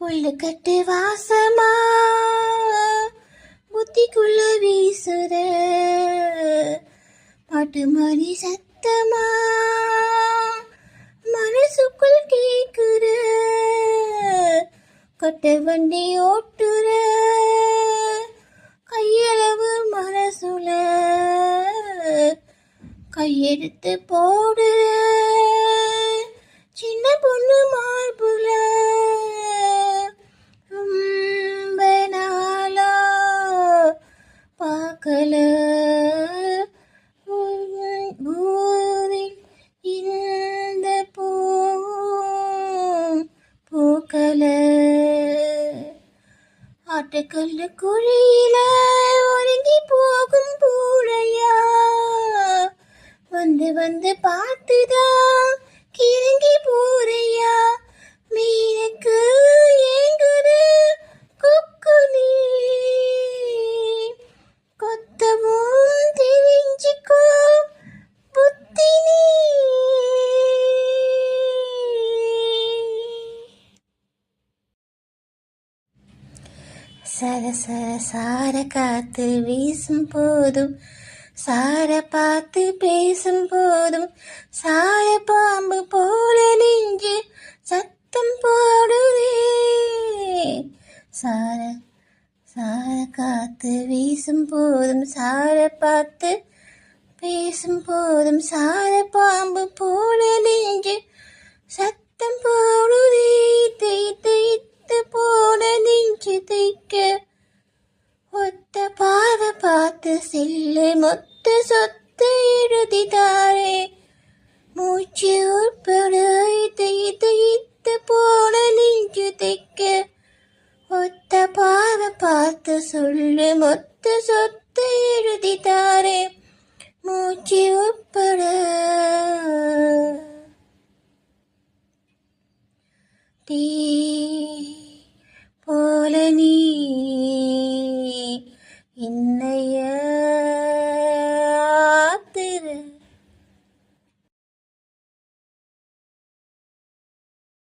புல்லுக்கட்டு வாசமா புத்திக்குள்ள வீசுற பாட்டு மணி சத்தமா மனசுக்குள் கேக்குற கட்ட வண்டி ஓட்டுற கையளவு மனசுல கையெடுத்து போடுற சின்ன பொண்ணு மார்புல ரொம்ப நாளா பார்க்கல ஊரில் இந்த பூக்கல ஆட்டுக்கல்லு குழியில ஒருங்கி போகும் பூனையா வந்து வந்து பார்த்துதான் கிறங்கி போறையா மீனுக்கு ஏங்குற கொக்கு நீ கொத்தவும் தெரிஞ்சுக்கோ புத்தி நீ. சர சர சார காத்து வீசும் போதும் சார பார்த்து பேசும் போதும் சார பாம்பு போல நெஞ்சு சத்தம் போடுதே. சார சார காத்து வீசும் போதும் சார பார்த்து பேசும் போதும் சார பாம்பு போல நெஞ்சு சத்தம் போடுதே. தைத்து போல நெஞ்சு தைக்க ஒத்த பார்வை பார்த்து செல்லு மொத்த சொத்து எழுதிதாரே மூச்சு உட்பட தைத்து போல நெஞ்சு தைக்க ஒத்த பார்வை பார்த்து சொல்லு மொத்த சொத்து எழுதிதாரே மூச்சு உட்பட